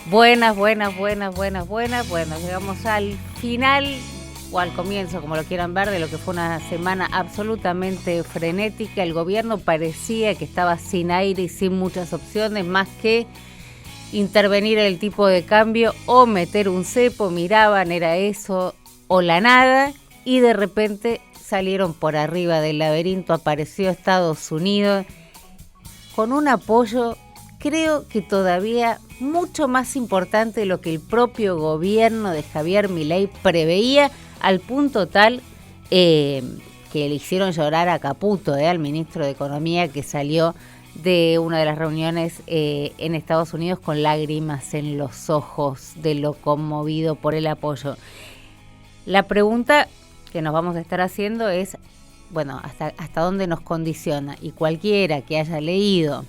Bueno, llegamos al final o al comienzo, como lo quieran ver, de lo que fue una semana absolutamente frenética. El gobierno parecía que estaba sin aire y sin muchas opciones, más que intervenir el tipo de cambio o meter un cepo. Miraban, era eso o la nada, y de repente salieron por arriba del laberinto. Apareció Estados Unidos con un apoyo, creo que todavía mucho más importante de lo que el propio gobierno de Javier Milei preveía, al punto tal que le hicieron llorar a Caputo, al ministro de Economía, que salió de una de las reuniones en Estados Unidos con lágrimas en los ojos de lo conmovido por el apoyo. La pregunta que nos vamos a estar haciendo es, bueno, hasta dónde nos condiciona, y cualquiera que haya leído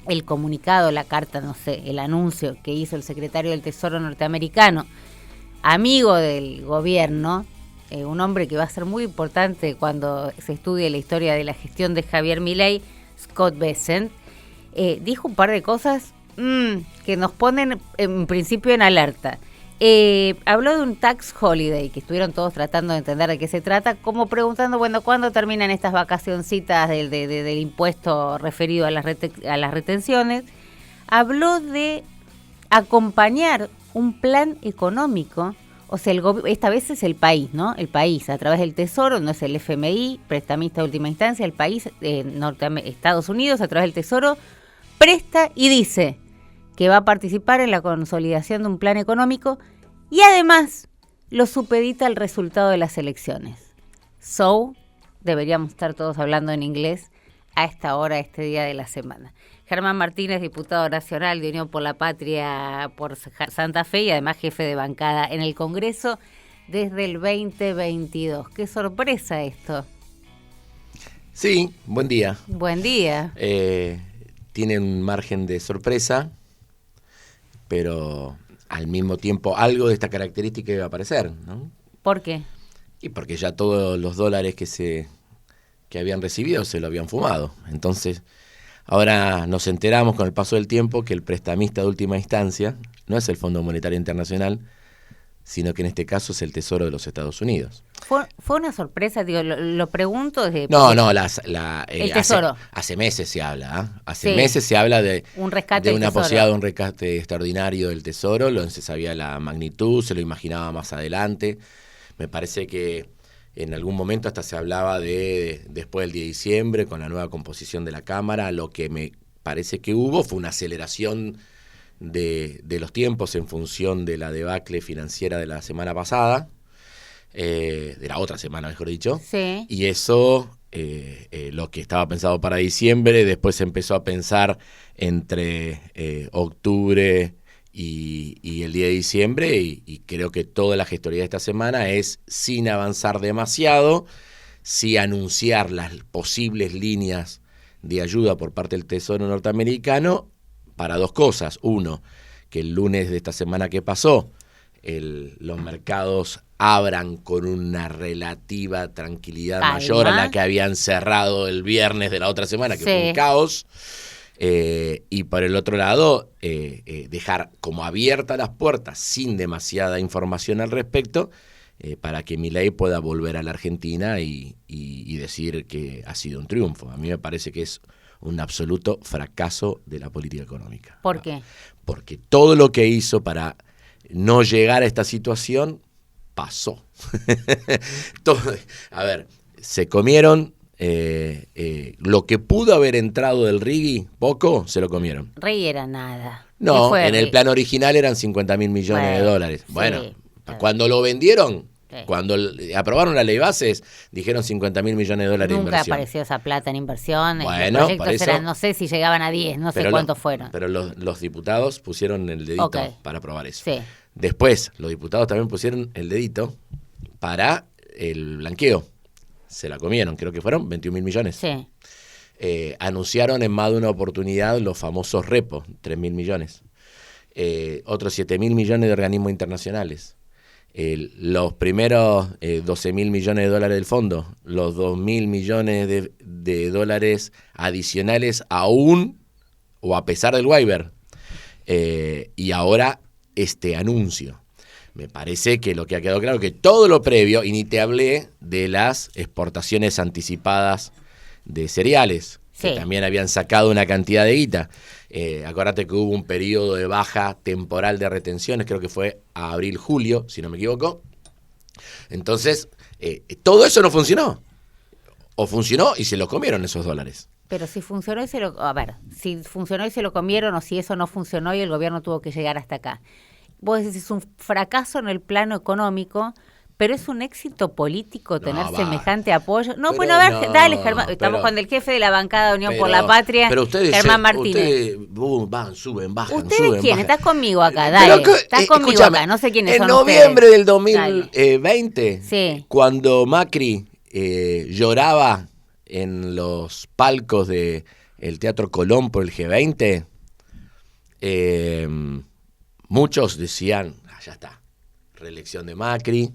el comunicado, la carta, no sé, el anuncio que hizo el secretario del Tesoro norteamericano, amigo del gobierno, un hombre que va a ser muy importante cuando se estudie la historia de la gestión de Javier Milei, Scott Bessent, dijo un par de cosas que nos ponen en principio en alerta. Habló de un tax holiday, que estuvieron todos tratando de entender de qué se trata, como preguntando, bueno, ¿cuándo terminan estas vacacioncitas del impuesto referido a las retenciones? Habló de acompañar un plan económico, o sea, esta vez es el país, ¿no? El país, a través del Tesoro, no es el FMI, prestamista de última instancia, el país, Estados Unidos, a través del Tesoro, presta y dice que va a participar en la consolidación de un plan económico y además lo supedita al resultado de las elecciones. So, deberíamos estar todos hablando en inglés a esta hora, este día de la semana. Germán Martínez, diputado nacional de Unión por la Patria por Santa Fe y además jefe de bancada en el Congreso desde el 2022. ¡Qué sorpresa esto! Sí, buen día. Buen día. Tiene un margen de sorpresa, pero al mismo tiempo algo de esta característica iba a aparecer, ¿no? ¿Por qué? Y porque ya todos los dólares que habían recibido se lo habían fumado. Entonces, ahora nos enteramos con el paso del tiempo que el prestamista de última instancia no es el Fondo Monetario Internacional, sino que en este caso es el Tesoro de los Estados Unidos. Fue una sorpresa, digo, lo pregunto desde... El Tesoro. Hace meses se habla, Sí. Meses se habla de Un rescate de del una Tesoro. posibilidad de un rescate extraordinario del Tesoro, se sabía la magnitud, se lo imaginaba más adelante. Me parece que en algún momento hasta se hablaba de después del 10 de diciembre, con la nueva composición de la Cámara. Lo que me parece que hubo fue una aceleración de los tiempos en función de la debacle financiera de la semana pasada, de la otra semana, mejor dicho. Sí. Y eso, lo que estaba pensado para diciembre, después se empezó a pensar entre octubre y el 10 de diciembre, y creo que toda la gestoría de esta semana es sin avanzar demasiado, sí anunciar las posibles líneas de ayuda por parte del Tesoro norteamericano para dos cosas. Uno, que el lunes de esta semana que pasó, los mercados abran con una relativa tranquilidad mayor a la que habían cerrado el viernes de la otra semana, que fue un caos. Y por el otro lado, dejar como abiertas las puertas sin demasiada información al respecto, para que Milei pueda volver a la Argentina y decir que ha sido un triunfo. A mí me parece que es un absoluto fracaso de la política económica. ¿Por qué? Porque todo lo que hizo para no llegar a esta situación pasó. A ver, se comieron lo que pudo haber entrado del RIGI, poco, se lo comieron. Rey era nada. No, en el plan original eran 50.000 millones de dólares. Bueno, sí, cuando lo vendieron, sí, cuando aprobaron la ley bases, dijeron 50.000 millones de dólares de nunca inversión. apareció esa plata en inversión. Bueno, los proyectos por eso, eran, no sé si llegaban a 10, no sé cuántos fueron. Pero los diputados pusieron el dedito para aprobar eso. Sí. Después, los diputados también pusieron el dedito para el blanqueo. Se la comieron, creo que fueron 21.000 millones. Sí. Anunciaron en más de una oportunidad los famosos repos, 3.000 millones. Otros 7.000 millones de organismos internacionales. Los primeros 12.000 millones de dólares del fondo, los 2.000 millones de dólares adicionales aún o a pesar del waiver. y ahora este anuncio. Me parece que lo que ha quedado claro es que todo lo previo, y ni te hablé de las exportaciones anticipadas de cereales, que también habían sacado una cantidad de guita. Acuérdate que hubo un periodo de baja temporal de retenciones, creo que fue a abril-julio, si no me equivoco. Entonces, todo eso no funcionó. O funcionó y se lo comieron esos dólares. Pero si funcionó y si funcionó y se lo comieron, o si eso no funcionó y el gobierno tuvo que llegar hasta acá. Vos decís, es un fracaso en el plano económico, pero es un éxito político tener semejante apoyo. No, bueno, a ver, dale, Germán. Estamos con el jefe de la bancada de Unión por la Patria, Germán Martínez. Ustedes suben, bajan, ¿Ustedes suben, quién? bajan. Estás conmigo acá, dale. Estás conmigo acá, no sé quiénes son ustedes. En noviembre del 2020, cuando Macri lloraba en los palcos del Teatro Colón por el G20, muchos decían, ya está, reelección de Macri,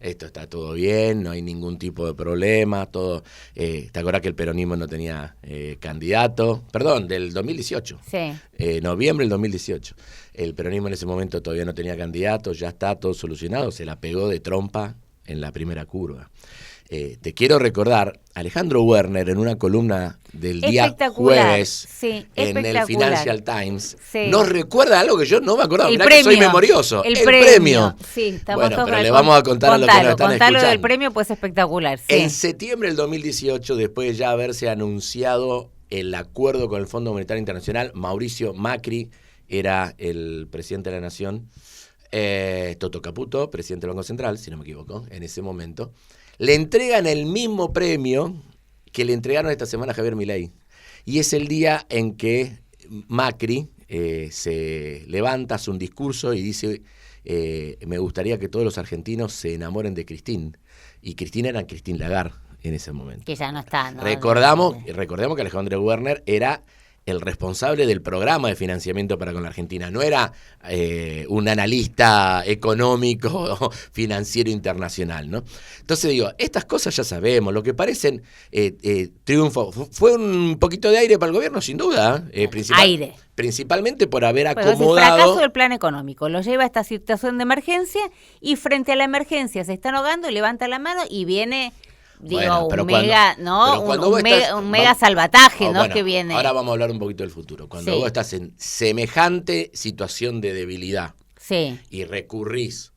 esto está todo bien, no hay ningún tipo de problema, todo. ¿Te acuerdas que el peronismo no tenía candidato? Perdón, del 2018. Noviembre del 2018. El peronismo en ese momento todavía no tenía candidato, ya está todo solucionado, se la pegó de trompa en la primera curva. Te quiero recordar, Alejandro Werner en una columna del día jueves en el Financial Times nos recuerda algo que yo no me acordaba, que soy memorioso. El premio. Bueno, pero le vamos a contar a los que nos están escuchando. Del premio, pues espectacular. En septiembre del 2018, después de ya haberse anunciado el acuerdo con el Fondo Monetario Internacional, Mauricio Macri era el presidente de la Nación, Toto Caputo, presidente del Banco Central, si no me equivoco, en ese momento, le entregan el mismo premio que le entregaron esta semana a Javier Milei. Y es el día en que Macri se levanta, hace un discurso y dice, me gustaría que todos los argentinos se enamoren de Christine. Y Christine era Christine Lagarde en ese momento. Que ya no está, ¿no? Recordemos que Alejandro Werner era el responsable del programa de financiamiento para con la Argentina. No era un analista económico financiero internacional, ¿no? Entonces digo, estas cosas ya sabemos, lo que parecen triunfos. Fue un poquito de aire para el gobierno, sin duda. Principalmente por haber acomodado. El fracaso del plan económico lo lleva a esta situación de emergencia y frente a la emergencia se están ahogando, levanta la mano y viene... un mega salvataje, ¿no? Que viene. Ahora vamos a hablar un poquito del futuro. Cuando vos estás en semejante situación de debilidad y recurrís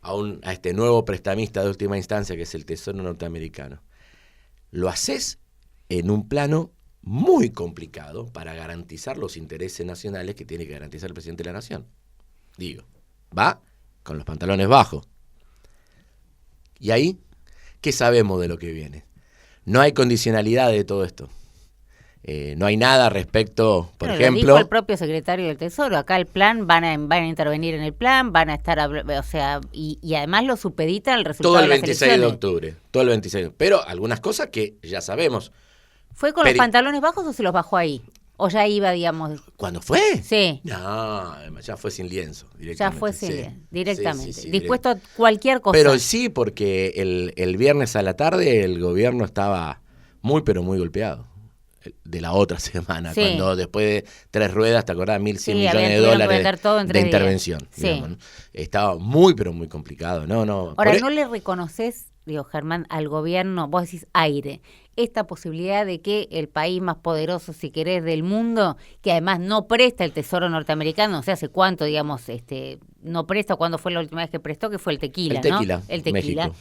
a este nuevo prestamista de última instancia que es el Tesoro norteamericano, lo haces en un plano muy complicado para garantizar los intereses nacionales que tiene que garantizar el presidente de la Nación. Digo, va con los pantalones bajos. Y ahí, ¿qué sabemos de lo que viene? No hay condicionalidad de todo esto. No hay nada respecto, por ejemplo... Lo dijo el propio secretario del Tesoro. Acá el plan, van a intervenir en el plan, van a estar... y además lo supeditan al resultado de las elecciones. Todo el 26 de octubre. Pero algunas cosas que ya sabemos. ¿Fue con los pantalones bajos o se los bajó ahí? ¿O ya iba, digamos...? ¿Cuándo fue? Sí. No, ya fue sin lienzo. Ya fue sin lienzo, directamente. Sí, dispuesto a cualquier cosa. Pero sí, porque el viernes a la tarde el gobierno estaba muy, pero muy golpeado. De la otra semana, cuando después de 3 ruedas, ¿te acordás? 1.100 millones de dólares de intervención. Digamos, ¿no? Estaba muy, pero muy complicado. Ahora, ¿no le reconoces, Germán, al gobierno, vos decís aire, esta posibilidad de que el país más poderoso, si querés, del mundo, que además no presta el Tesoro norteamericano, no sé hace cuánto, digamos, no presta, cuándo fue la última vez que prestó, que fue el tequila, ¿no? El tequila.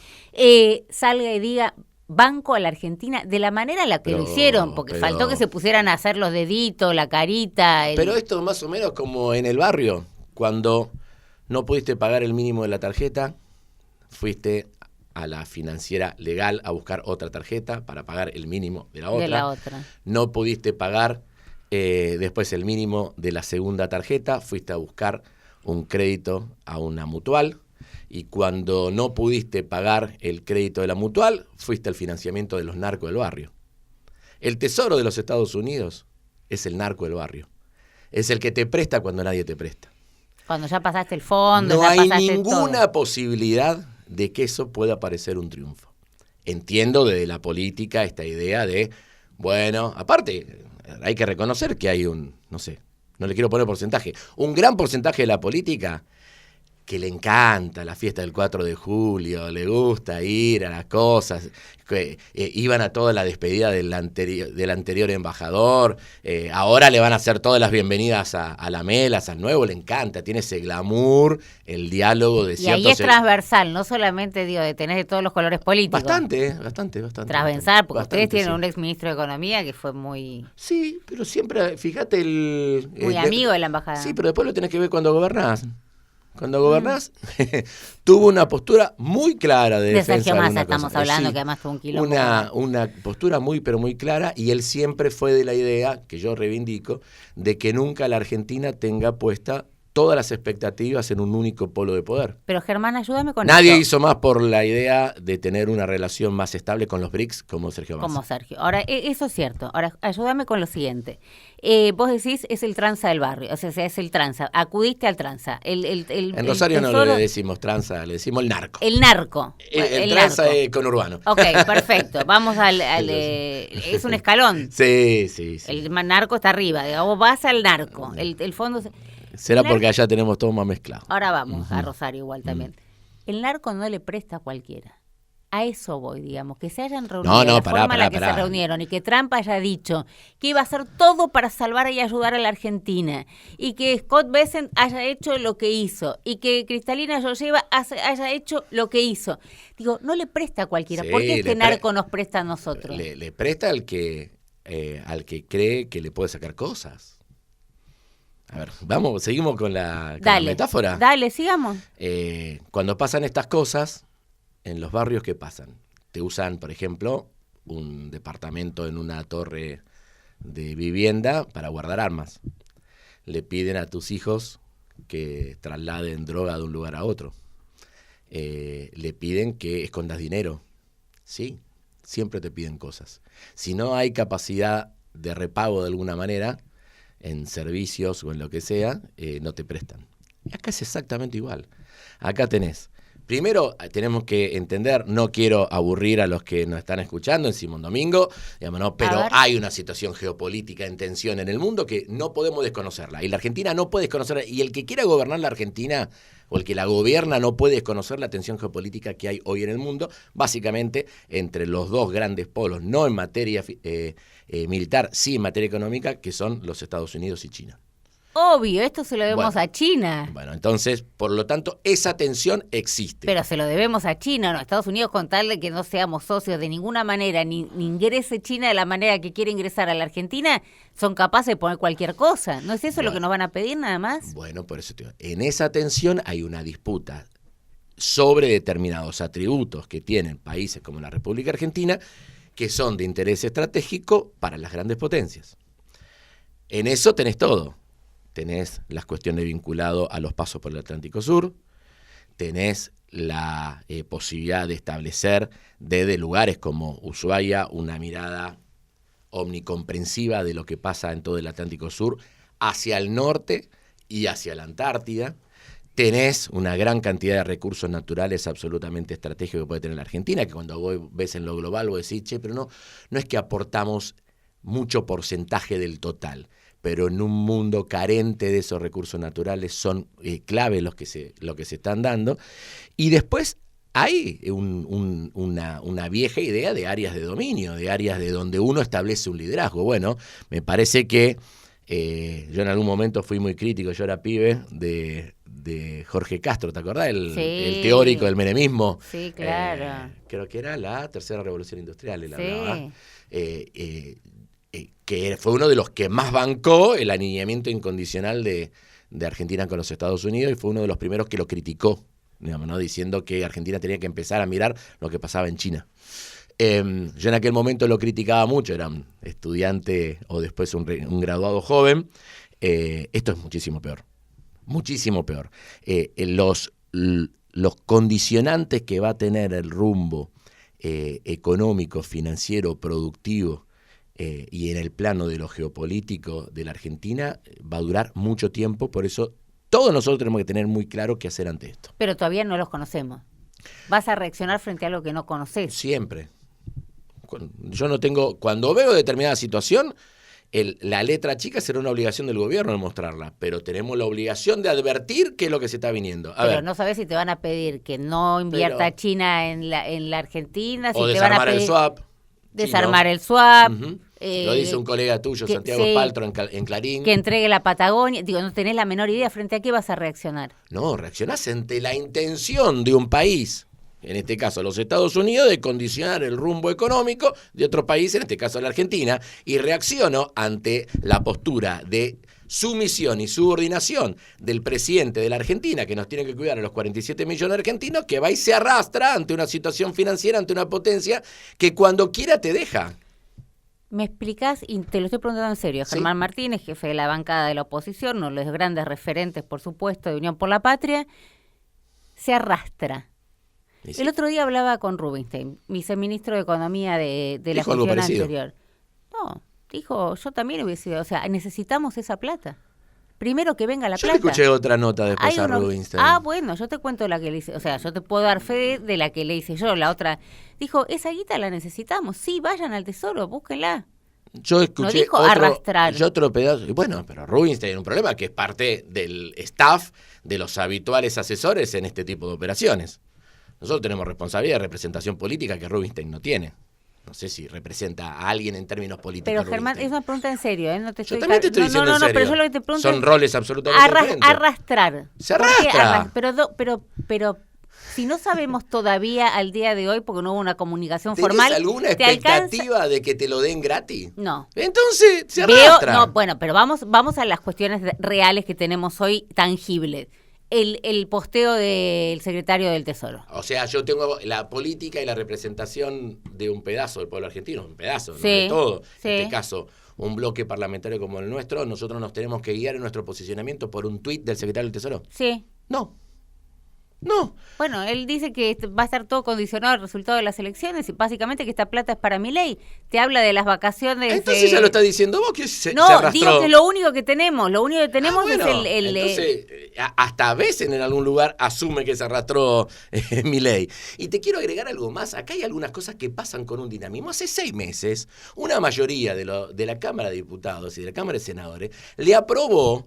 Salga y diga... banco a la Argentina de la manera en la que lo hicieron, porque faltó que se pusieran a hacer los deditos, la carita. Pero esto más o menos como en el barrio, cuando no pudiste pagar el mínimo de la tarjeta, fuiste a la financiera legal a buscar otra tarjeta para pagar el mínimo de la otra. No pudiste pagar después el mínimo de la segunda tarjeta, fuiste a buscar un crédito a una mutual. Y cuando no pudiste pagar el crédito de la mutual, fuiste al financiamiento de los narcos del barrio. El Tesoro de los Estados Unidos es el narco del barrio. Es el que te presta cuando nadie te presta. Cuando ya pasaste el fondo, no hay ninguna posibilidad de que eso pueda parecer un triunfo. Entiendo desde la política esta idea de, bueno, aparte hay que reconocer que hay no le quiero poner porcentaje. Un gran porcentaje de la política que le encanta la fiesta del 4 de julio, le gusta ir a las cosas, que, iban a toda la despedida del anterior embajador, ahora le van a hacer todas las bienvenidas a Lamelas, al nuevo, le encanta, tiene ese glamour, el diálogo de ciertos... Y ahí es transversal, no solamente digo de tener de todos los colores políticos. Bastante. Transversal, porque bastante, ustedes tienen sí. un ex ministro de Economía que fue muy... Sí, pero siempre, fíjate muy amigo de la embajada. Sí, pero después lo tenés que ver cuando gobernás. Cuando gobernás, tuvo una postura muy clara de defensa. De Sergio Massa de estamos hablando, que además tuvo un quilombo. Una postura muy, pero muy clara, y él siempre fue de la idea, que yo reivindico, de que nunca la Argentina tenga puesta todas las expectativas en un único polo de poder. Pero Germán, ayúdame con Nadie esto. hizo más por la idea de tener una relación más estable con los BRICS como Sergio Massa. Como Sergio. Ahora, eso es cierto. Ahora, ayúdame con lo siguiente. Vos decís, es el tranza del barrio, o sea, es el tranza. Acudiste al tranza. En Rosario no le decimos tranza, le decimos el narco. El narco. El tranza es conurbano. Ok, perfecto. Vamos es un escalón. Sí. El narco está arriba. Digamos, vos vas al narco. El fondo... Será porque allá tenemos todo más mezclado. Ahora vamos a Rosario igual también. El narco no le presta a cualquiera. A eso voy, digamos, que se hayan reunido de la forma en la que se reunieron y que Trump haya dicho que iba a hacer todo para salvar y ayudar a la Argentina y que Scott Bessent haya hecho lo que hizo y que Cristalina Georgieva haya hecho lo que hizo. Digo, no le presta a cualquiera. Sí, ¿por qué este narco nos presta a nosotros? Le presta al que cree que le puede sacar cosas. A ver, seguimos con la metáfora. Dale, sigamos. Cuando pasan estas cosas, en los barrios, ¿qué pasan? Te usan, por ejemplo, un departamento en una torre de vivienda para guardar armas. Le piden a tus hijos que trasladen droga de un lugar a otro. Le piden que escondas dinero. Sí, siempre te piden cosas. Si no hay capacidad de repago de alguna manera, en servicios o en lo que sea, no te prestan. Y acá es exactamente igual. Acá primero tenemos que entender, no quiero aburrir a los que nos están escuchando en Simón Domingo, digamos, no, pero hay una situación geopolítica en tensión en el mundo que no podemos desconocerla. Y la Argentina no puede desconocerla. Y el que quiera gobernar la Argentina, o el que la gobierna, no puede desconocer la tensión geopolítica que hay hoy en el mundo, básicamente entre los dos grandes polos, no en materia militar, sí en materia económica, que son los Estados Unidos y China. Obvio, esto se lo debemos a China. Bueno, entonces, por lo tanto, esa tensión existe. Pero se lo debemos a China, ¿no? Estados Unidos, con tal de que no seamos socios de ninguna manera, ni ingrese China de la manera que quiere ingresar a la Argentina, son capaces de poner cualquier cosa. ¿No es eso lo que nos van a pedir nada más? Bueno, por eso te digo, en esa tensión hay una disputa sobre determinados atributos que tienen países como la República Argentina, que son de interés estratégico para las grandes potencias. En eso tenés todo. Tenés las cuestiones vinculadas a los pasos por el Atlántico Sur, tenés la posibilidad de establecer desde lugares como Ushuaia una mirada omnicomprensiva de lo que pasa en todo el Atlántico Sur hacia el norte y hacia la Antártida. Tenés una gran cantidad de recursos naturales absolutamente estratégicos que puede tener la Argentina, que cuando vos ves en lo global vos decís, pero no es que aportamos mucho porcentaje del total, pero en un mundo carente de esos recursos naturales son clave lo que se están dando. Y después hay una vieja idea de áreas de dominio, de áreas de donde uno establece un liderazgo. Bueno, me parece que yo en algún momento fui muy crítico, yo era pibe, de Jorge Castro, ¿te acordás? El teórico del menemismo. Sí, claro. Creo que era la tercera revolución industrial, él hablaba. Que fue uno de los que más bancó el alineamiento incondicional de Argentina con los Estados Unidos y fue uno de los primeros que lo criticó, digamos, ¿no? Diciendo que Argentina tenía que empezar a mirar lo que pasaba en China. Yo en aquel momento lo criticaba mucho, era un estudiante o después un graduado joven. Esto es muchísimo peor, muchísimo peor. Los condicionantes que va a tener el rumbo económico, financiero, productivo, y en el plano de lo geopolítico de la Argentina va a durar mucho tiempo, por eso todos nosotros tenemos que tener muy claro qué hacer ante esto. Pero todavía no los conocemos. ¿Vas a reaccionar frente a algo que no conoces? Siempre. Yo no tengo, cuando veo determinada situación, la letra chica será una obligación del gobierno de mostrarla, pero tenemos la obligación de advertir qué es lo que se está viniendo. Pero no sabes si te van a pedir que no invierta China en la Argentina, si o te van a desarmar pedir el swap. desarmar el swap. Lo dice un colega tuyo, Santiago Paltro, en Clarín. Que entregue la Patagonia. Digo, no tenés la menor idea frente a qué vas a reaccionar. No, reaccionás ante la intención de un país, en este caso los Estados Unidos, de condicionar el rumbo económico de otro país, en este caso la Argentina, y reacciono ante la postura de sumisión y subordinación del presidente de la Argentina, que nos tiene que cuidar a los 47 millones de argentinos, que va y se arrastra ante una situación financiera, ante una potencia que cuando quiera te deja. ¿Me explicás? Y te lo estoy preguntando en serio. ¿Sí? Germán Martínez, jefe de la bancada de la oposición, uno de los grandes referentes, por supuesto, de Unión por la Patria, se arrastra. Sí. El otro día hablaba con Rubinstein, viceministro de Economía de la gestión anterior. No, dijo, yo también hubiese sido, o sea, necesitamos esa plata. Primero que venga la plata. Yo le escuché otra nota después a Rubinstein. Bueno, yo te cuento la que le hice, o sea, yo te puedo dar fe de la que le hice yo, la otra. Dijo, esa guita la necesitamos, sí, vayan al Tesoro, búsquenla. Yo escuché no dijo arrastrar. Otro pedazo. Bueno, pero Rubinstein tiene un problema que es parte del staff de los habituales asesores en este tipo de operaciones. Nosotros tenemos responsabilidad de representación política que Rubinstein no tiene. No sé si representa a alguien en términos políticos. Pero Germán, es una pregunta en serio, ¿eh? No te yo también te estoy diciendo en serio. Pero yo lo que te pregunto son roles absolutamente diferentes. Arrastrar. Se arrastra. Pero si no sabemos todavía al día de hoy, porque no hubo una comunicación ¿tenés formal. alguna expectativa de que te lo den gratis? No. Entonces, se arrastra. Bueno, pero vamos a las cuestiones reales que tenemos hoy, tangibles. El posteo del secretario del Tesoro. O sea, yo tengo la política y la representación de un pedazo del pueblo argentino, un pedazo, sí, no de todo. Sí. En este caso, un bloque parlamentario como el nuestro, nosotros nos tenemos que guiar en nuestro posicionamiento por un tuit del secretario del Tesoro. Sí. No. Bueno, él dice que va a estar todo condicionado al resultado de las elecciones y básicamente que esta plata es para Milei. Te habla de las vacaciones. Entonces ya lo está diciendo vos que se No, arrastró. digo que lo único que tenemos. Bueno, es el entonces, hasta a veces en algún lugar asume que se arrastró Milei. Y te quiero agregar algo más. Acá hay algunas cosas que pasan con un dinamismo. Hace 6 meses, una mayoría de la Cámara de Diputados y de la Cámara de Senadores le aprobó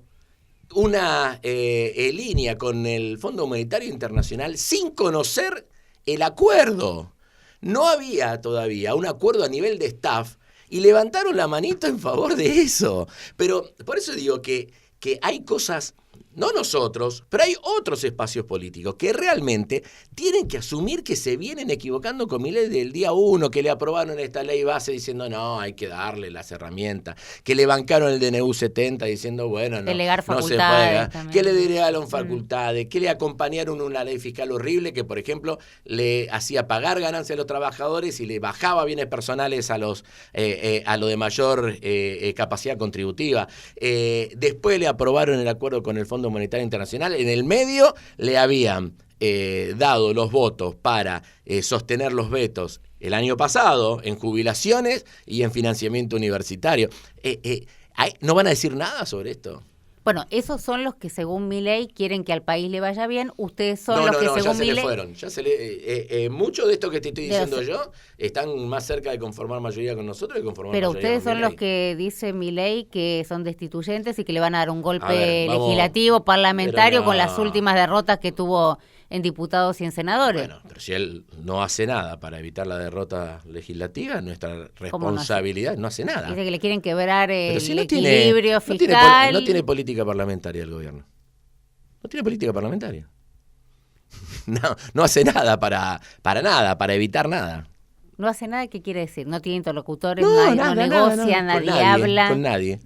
una línea con el Fondo Monetario Internacional sin conocer el acuerdo. No había todavía un acuerdo a nivel de staff y levantaron la manito en favor de eso. Pero por eso digo que hay cosas, no nosotros, pero hay otros espacios políticos que realmente tienen que asumir que se vienen equivocando con Milei del día 1, que le aprobaron esta ley base diciendo no, hay que darle las herramientas, que le bancaron el DNU 70 diciendo bueno, delegar no se facultades puede, que le delegaron facultades, que le acompañaron una ley fiscal horrible que, por ejemplo, le hacía pagar ganancias a los trabajadores y le bajaba bienes personales a lo de mayor capacidad contributiva. Después le aprobaron el acuerdo con el Fondo Monetario Internacional. En el medio le habían dado los votos para sostener los vetos el año pasado en jubilaciones y en financiamiento universitario. ¿No van a decir nada sobre esto? Bueno, esos son los que según Milei quieren que al país le vaya bien. Ustedes son los que según Milei... Ya se le fueron. Mucho de esto que te estoy diciendo yo están más cerca de conformar mayoría con nosotros que conformar pero mayoría ustedes con son Milei. los que dice Milei que son destituyentes y que le van a dar un golpe legislativo, parlamentario, con las últimas derrotas que tuvo en diputados y en senadores. Bueno, pero si él no hace nada para evitar la derrota legislativa, nuestra responsabilidad no hace nada. Dice que le quieren quebrar el equilibrio fiscal. No tiene política parlamentaria el gobierno. No tiene política parlamentaria. No hace nada para evitar nada. No hace nada, ¿qué quiere decir? No tiene interlocutores, no negocia, nadie habla. Con nadie.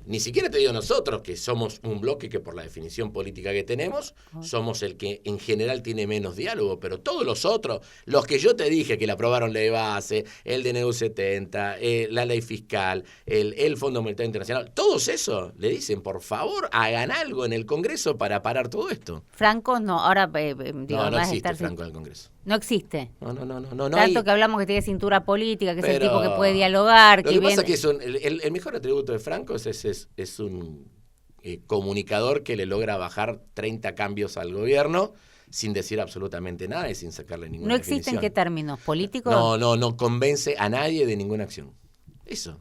Ni siquiera te digo nosotros, que somos un bloque que por la definición política que tenemos, somos el que en general tiene menos diálogo, pero todos los otros, los que yo te dije que le aprobaron ley base, el DNU 70, la ley fiscal, el Fondo Monetario Internacional, todos esos le dicen, por favor, hagan algo en el Congreso para parar todo esto. Franco no, ahora no existe Franco en el Congreso. No existe. No. Tanto que hablamos que tiene cintura política, que es el tipo que puede dialogar. Lo que pasa es que el mejor atributo de Franco es un comunicador que le logra bajar 30 cambios al gobierno sin decir absolutamente nada y sin sacarle ninguna ¿No existe definición. en qué términos? ¿Políticos? No convence a nadie de ninguna acción. Eso,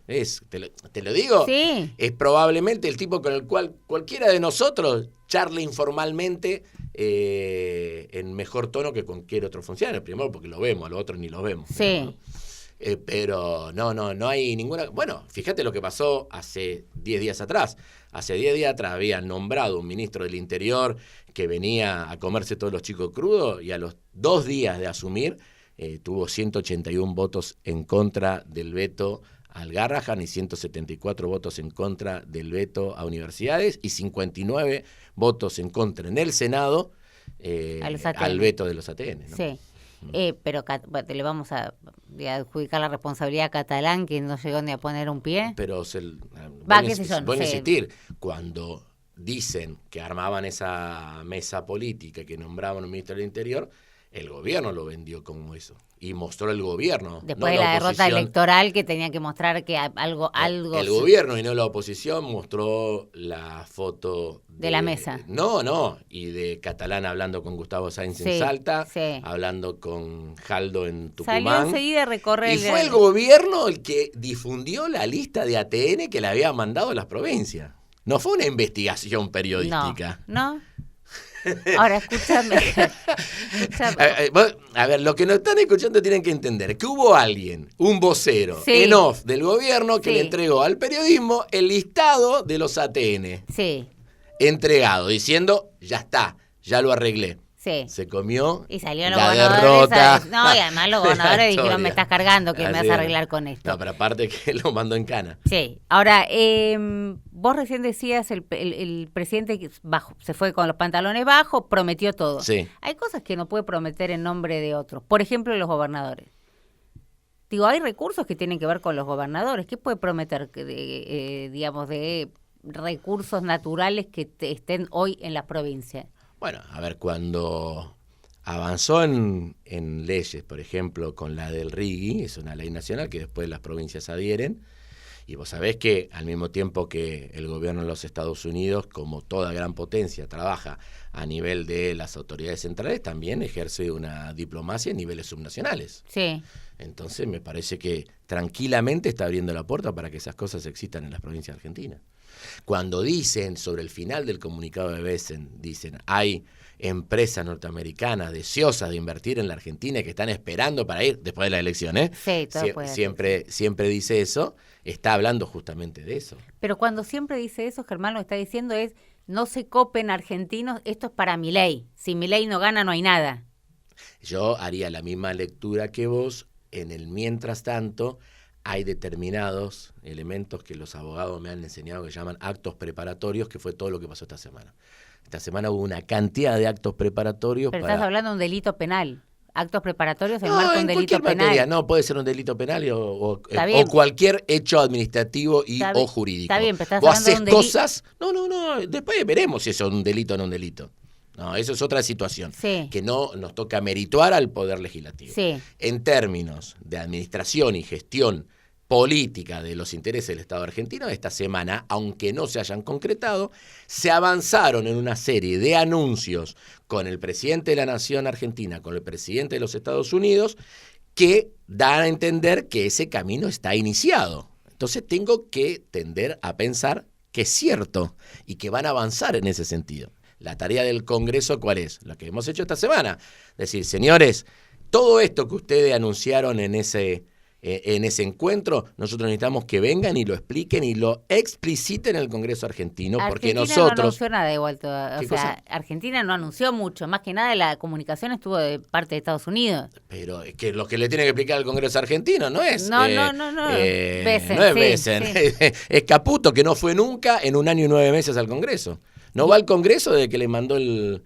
te lo digo, Sí. es probablemente el tipo con el cual cualquiera de nosotros charle informalmente en mejor tono que cualquier otro funcionario. Primero porque lo vemos, a los otros ni lo vemos. Sí. Digamos, ¿no? Pero no hay ninguna... Bueno, fíjate lo que pasó hace 10 días atrás. Hace 10 días atrás habían nombrado un ministro del Interior que venía a comerse todos los chicos crudos y a los 2 días de asumir tuvo 181 votos en contra del veto al Garrahan y 174 votos en contra del veto a universidades y 59 votos en contra en el Senado al veto de los ATN, ¿no? Sí. Pero le vamos a adjudicar la responsabilidad a Catalán, que no llegó ni a poner un pie. Pero bueno, insistir, cuando dicen que armaban esa mesa política que nombraban un ministro del Interior, el gobierno lo vendió como eso y mostró el gobierno. Después no de la derrota oposición. Electoral que tenía que mostrar que algo El gobierno y no la oposición mostró la foto de la mesa. Y de Catalán hablando con Gustavo Sainz en Salta, hablando con Jaldo en Tucumán. Salió enseguida a recorrer. Y fue el gobierno el que difundió la lista de ATN que le había mandado a las provincias. No fue una investigación periodística. No. Ahora, escúchame. A ver, lo que nos están escuchando tienen que entender que hubo alguien, un vocero en off del gobierno que le entregó al periodismo el listado de los ATN. Sí. Entregado, diciendo, ya está, ya lo arreglé. Sí. Se comió y salió la derrota. Y además los gobernadores dijeron, me estás cargando, que me vas a arreglar con esto. No, pero aparte que lo mandó en cana. Sí. Ahora, vos recién decías, el presidente se fue con los pantalones bajos, prometió todo. Sí. Hay cosas que no puede prometer en nombre de otros. Por ejemplo, los gobernadores. Digo, hay recursos que tienen que ver con los gobernadores. ¿Qué puede prometer, de recursos naturales que estén hoy en las provincias? Bueno, a ver, cuando avanzó en leyes, por ejemplo, con la del RIGI, es una ley nacional que después las provincias adhieren, y vos sabés que al mismo tiempo que el gobierno de los Estados Unidos, como toda gran potencia, trabaja a nivel de las autoridades centrales, también ejerce una diplomacia en niveles subnacionales. Sí. Entonces me parece que tranquilamente está abriendo la puerta para que esas cosas existan en las provincias argentinas. Cuando dicen sobre el final del comunicado de Besen, dicen hay empresas norteamericanas deseosas de invertir en la Argentina y que están esperando para ir después de la elección, Sí, siempre dice eso, está hablando justamente de eso. Pero cuando siempre dice eso, Germán lo que está diciendo es no se copen argentinos, esto es para Milei. Si Milei no gana, no hay nada. Yo haría la misma lectura que vos. En el mientras tanto, hay determinados elementos que los abogados me han enseñado que llaman actos preparatorios, que fue todo lo que pasó esta semana. Esta semana hubo una cantidad de actos preparatorios. Pero estás hablando de un delito penal. Actos preparatorios en marco de un delito penal. Materia, no, puede ser un delito penal o cualquier hecho administrativo o jurídico. Está bien, pero estás vos hablando haces de un cosas. No, después veremos si eso es un delito o no un delito. No, eso es otra situación que no nos toca merituar al Poder Legislativo. Sí. En términos de administración y gestión política de los intereses del Estado argentino, esta semana, aunque no se hayan concretado, se avanzaron en una serie de anuncios con el presidente de la Nación Argentina, con el presidente de los Estados Unidos, que dan a entender que ese camino está iniciado. Entonces tengo que tender a pensar que es cierto y que van a avanzar en ese sentido. La tarea del Congreso, ¿cuál es? Lo que hemos hecho esta semana. Decir, señores, todo esto que ustedes anunciaron en ese encuentro, nosotros necesitamos que vengan y lo expliquen y lo expliciten en el Congreso argentino, porque nosotros... Argentina no anunció nada igual, Argentina no anunció mucho, más que nada la comunicación estuvo de parte de Estados Unidos. Pero es que lo que le tiene que explicar al Congreso argentino no es... No. Besen, no es Besen, es Caputo, que no fue nunca en 1 año y 9 meses al Congreso. No va al Congreso desde que le mandó el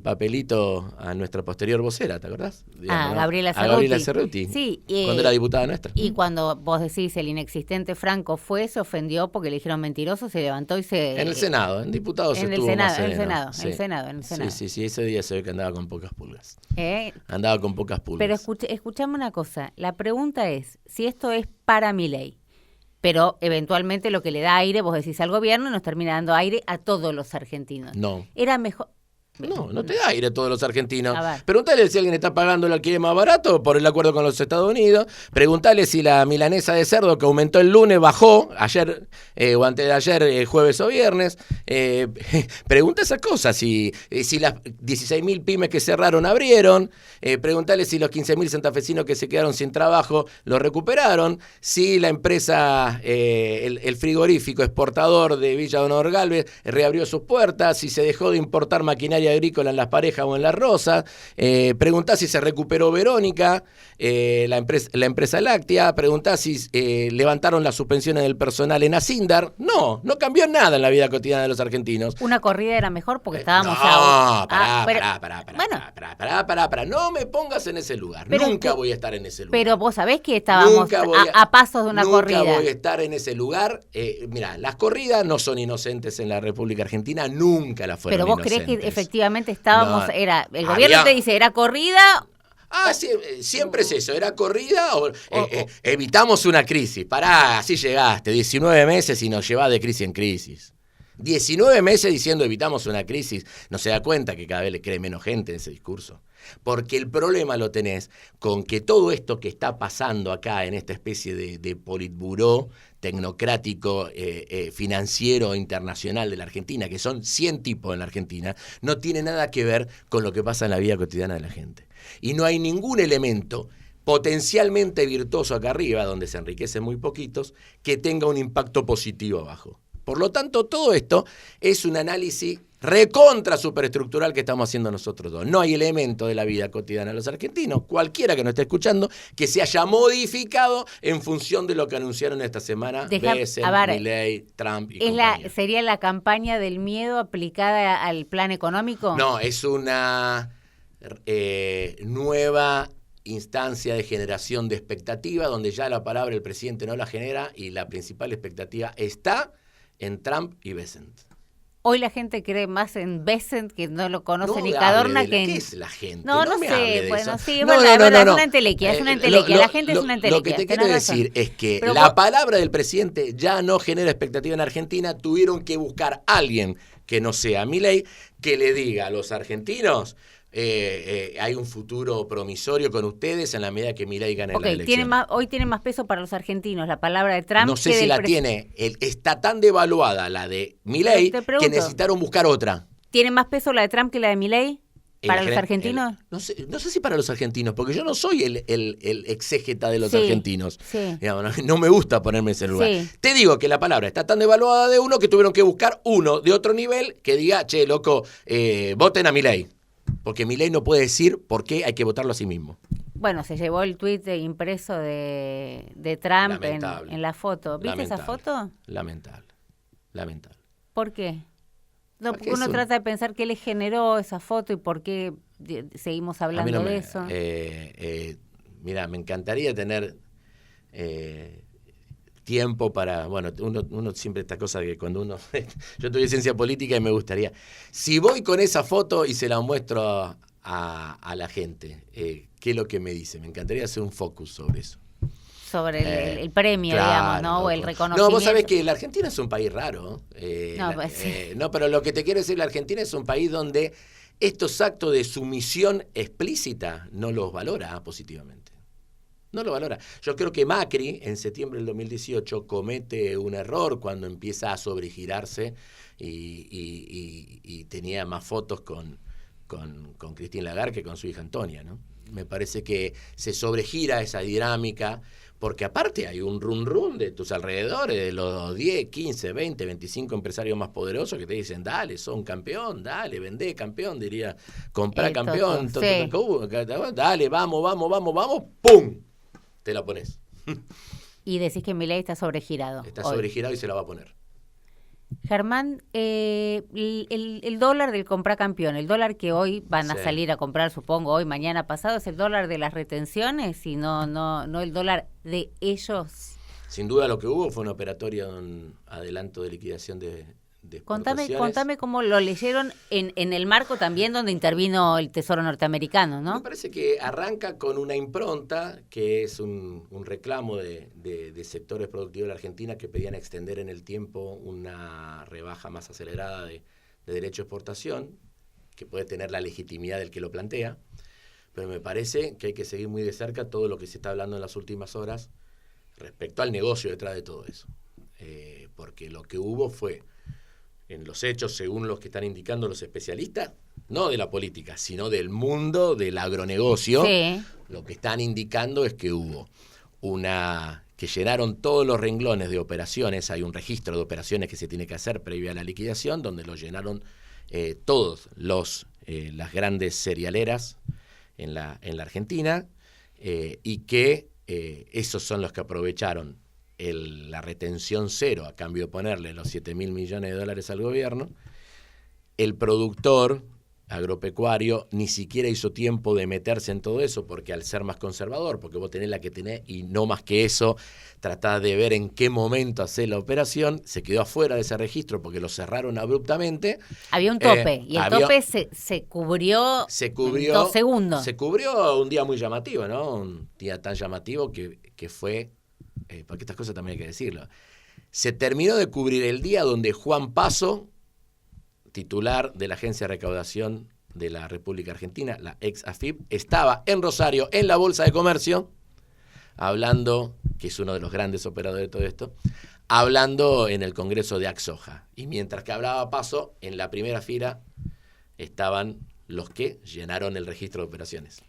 papelito a nuestra posterior vocera, ¿te acordás? Gabriela Cerruti. A Gabriela Cerruti, sí, cuando era diputada nuestra. Y cuando vos decís el inexistente Franco se ofendió porque le dijeron mentiroso, se levantó y se... En el Senado, en diputados estuvo más sereno. En el Senado. Sí, ese día se ve que andaba con pocas pulgas. Andaba con pocas pulgas. Pero escuchame una cosa, la pregunta es, si esto es para Milei, pero eventualmente lo que le da aire, vos decís al gobierno, nos termina dando aire a todos los argentinos. No. Era mejor... No te da aire a todos los argentinos. A ver. Preguntale si alguien está pagando el alquiler más barato por el acuerdo con los Estados Unidos. Preguntale si la milanesa de cerdo que aumentó el lunes bajó ayer o antes de ayer, jueves o viernes. Pregunta esas cosas. Si las 16.000 pymes que cerraron abrieron. Preguntale si los 15.000 santafesinos que se quedaron sin trabajo los recuperaron. Si la empresa, el frigorífico exportador de Villa Donor Galvez reabrió sus puertas. Si se dejó de importar maquinaria agrícola en Las Parejas o en Las Rosas. Preguntá si se recuperó Verónica, la empresa láctea. Preguntá si levantaron las suspensiones del personal en Asindar. No cambió nada en la vida cotidiana de los argentinos. Una corrida era mejor porque estábamos pará. No me pongas en ese lugar. Nunca voy a estar en ese lugar. Pero vos sabés que estábamos a pasos de una corrida. Nunca voy a estar en ese lugar. Mirá, las corridas no son inocentes en la República Argentina. Nunca las fueron inocentes. Pero vos creés que efectivamente estábamos, el gobierno te dice, ¿era corrida? Sí, siempre es eso, era corrida evitamos una crisis. Pará, así llegaste, 19 meses y nos llevás de crisis en crisis. 19 meses diciendo evitamos una crisis. No se da cuenta que cada vez le cree menos gente en ese discurso. Porque el problema lo tenés con que todo esto que está pasando acá en esta especie de politburó tecnocrático, financiero internacional de la Argentina, que son 100 tipos en la Argentina, no tiene nada que ver con lo que pasa en la vida cotidiana de la gente. Y no hay ningún elemento potencialmente virtuoso acá arriba, donde se enriquecen muy poquitos, que tenga un impacto positivo abajo. Por lo tanto, todo esto es un análisis recontra superestructural que estamos haciendo nosotros dos. No hay elemento de la vida cotidiana de los argentinos, cualquiera que nos esté escuchando, que se haya modificado en función de lo que anunciaron esta semana Bessel, Milei, Trump y compañía. ¿Sería la campaña del miedo aplicada al plan económico? No, es una nueva instancia de generación de expectativa, donde ya la palabra el presidente no la genera y la principal expectativa está en Trump y Bessent. Hoy la gente cree más en Bessent, que no lo conoce ni Cadorna, que en... ¿Qué es la gente? No sé, bueno, sí, es verdad, es una entelequia, la gente es una entelequia. Lo que te quiero decir es que la palabra del presidente ya no genera expectativa en Argentina, tuvieron que buscar a alguien que no sea Milei, que le diga a los argentinos... hay un futuro promisorio con ustedes en la medida que Milei gane la elección. Hoy tiene más peso para los argentinos la palabra de Trump. No sé si la tiene. Está tan devaluada la de Milei que necesitaron buscar otra. ¿Tiene más peso la de Trump que la de Milei para los argentinos? No sé si para los argentinos, porque yo no soy el exégeta de los argentinos. Sí. Digamos, no me gusta ponerme en ese lugar. Sí. Te digo que la palabra está tan devaluada de uno que tuvieron que buscar uno de otro nivel que diga, che, loco, voten a Milei. Porque Milei no puede decir por qué hay que votarlo a sí mismo. Bueno, se llevó el tuit impreso de Trump en la foto. ¿Viste esa foto? Lamentable. ¿Por qué? No, porque uno trata de pensar qué le generó esa foto y por qué seguimos hablando de eso. Mira, me encantaría tener tiempo para, bueno, uno siempre esta cosa de que cuando uno, yo estudié ciencia política y me gustaría, si voy con esa foto y se la muestro a la gente, ¿qué es lo que me dice? Me encantaría hacer un focus sobre eso. Sobre el premio, claro, digamos, ¿no? O el reconocimiento. No, vos sabés que la Argentina es un país raro. No, pero lo que te quiero decir, la Argentina es un país donde estos actos de sumisión explícita no los valora positivamente. No lo valora. Yo creo que Macri, en septiembre del 2018, comete un error cuando empieza a sobregirarse y tenía más fotos con Christine Lagarde que con su hija Antonia, ¿no? Me parece que se sobregira esa dinámica, porque aparte hay un run de tus alrededores, de los 10, 15, 20, 25 empresarios más poderosos que te dicen, dale, sos campeón, dale, vendé campeón, diría, comprá campeón, dale, vamos, ¡pum! Te la pones. Y decís que Milei está sobregirado. Está sobregirado y se la va a poner. Germán, el dólar del comprar campeón, el dólar que hoy van a salir a comprar, supongo, hoy, mañana, pasado, ¿es el dólar de las retenciones y no el dólar de ellos? Sin duda lo que hubo fue un operatorio, un adelanto de liquidación de Contame cómo lo leyeron en el marco también donde intervino el Tesoro norteamericano, ¿no? Me parece que arranca con una impronta que es un reclamo de sectores productivos de la Argentina que pedían extender en el tiempo una rebaja más acelerada de derecho de exportación. que puede tener la legitimidad del que lo plantea, pero me parece que hay que seguir muy de cerca todo lo que se está hablando en las últimas horas respecto al negocio detrás de todo eso. Porque lo que hubo fue, en los hechos, según los que están indicando los especialistas, no de la política, sino del mundo del agronegocio, sí. Lo que están indicando es que hubo que llenaron todos los renglones de operaciones, hay un registro de operaciones que se tiene que hacer previo a la liquidación, donde lo llenaron todos las grandes cerealeras en la Argentina, y que esos son los que aprovecharon la retención cero a cambio de ponerle los 7.000 millones de dólares al gobierno. El productor agropecuario ni siquiera hizo tiempo de meterse en todo eso, porque al ser más conservador, porque vos tenés la que tenés y no más que eso, tratás de ver en qué momento hacer la operación, se quedó afuera de ese registro porque lo cerraron abruptamente. Había un tope, y el tope se cubrió en 2 segundos. Se cubrió un día muy llamativo, ¿no? Un día tan llamativo que fue, porque estas cosas también hay que decirlo, se terminó de cubrir el día donde Juan Paso, titular de la Agencia de Recaudación de la República Argentina, la ex AFIP, estaba en Rosario, en la Bolsa de Comercio, hablando, que es uno de los grandes operadores de todo esto, hablando en el Congreso de Axoja. Y mientras que hablaba Paso, en la primera fila estaban los que llenaron el registro de operaciones.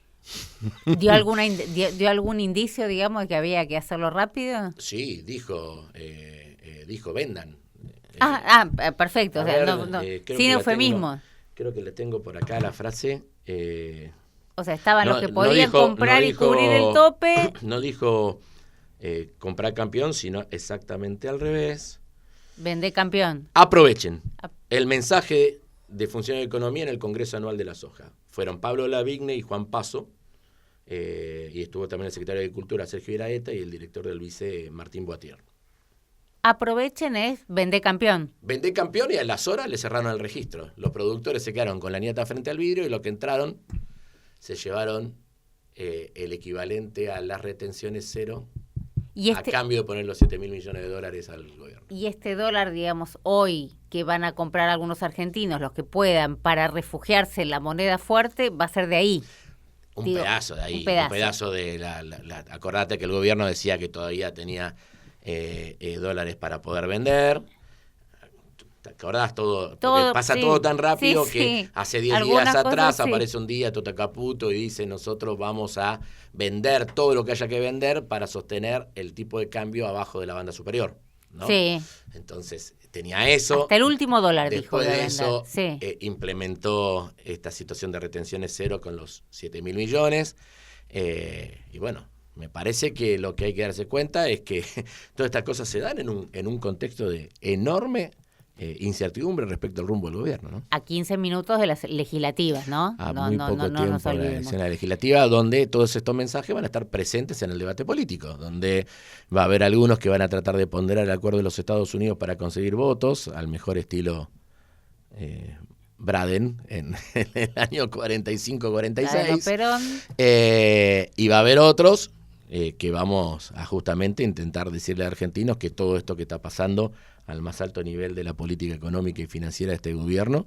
¿Dio algún indicio, digamos, de que había que hacerlo rápido? Sí, dijo vendan. Perfecto. O sea, sin eufemismo. Creo que le tengo por acá la frase. O sea, estaban los que podían comprar y cubrir el tope. No dijo comprar campeón, sino exactamente al revés. Vender campeón. Aprovechen el mensaje de Función de Economía en el Congreso Anual de la Soja. Fueron Pablo Lavigne y Juan Paso, y estuvo también el secretario de Agricultura, Sergio Iraeta, y el director del Vice, Martín Boatier. Aprovechen es vender campeón. Vender campeón, y a las horas le cerraron el registro. Los productores se quedaron con la nieta frente al vidrio, y lo que entraron se llevaron el equivalente a las retenciones cero, a cambio de poner los 7.000 millones de dólares al gobierno. Y este dólar, digamos, hoy que van a comprar algunos argentinos, los que puedan, para refugiarse en la moneda fuerte, va a ser de ahí. Un pedazo de ahí, un pedazo de acordate que el gobierno decía que todavía tenía dólares para poder vender. ¿Te acordás? Todo pasa todo tan rápido que hace 10 días atrás aparece un día Tota Caputo y dice: nosotros vamos a vender todo lo que haya que vender para sostener el tipo de cambio abajo de la banda superior, ¿no? Sí. Entonces tenía eso. Hasta el último dólar dijo de vender. Después de eso implementó esta situación de retenciones cero con los 7.000 millones. Y bueno, me parece que lo que hay que darse cuenta es que todas estas cosas se dan en un contexto de enorme incertidumbre respecto al rumbo del gobierno, ¿no? A 15 minutos de las legislativas, ¿no? Muy poco tiempo de la escena legislativa, donde todos estos mensajes van a estar presentes en el debate político, donde va a haber algunos que van a tratar de ponderar el acuerdo de los Estados Unidos para conseguir votos, al mejor estilo Braden en el año 45-46. Y va a haber otros que vamos a justamente intentar decirle a argentinos que todo esto que está pasando al más alto nivel de la política económica y financiera de este gobierno,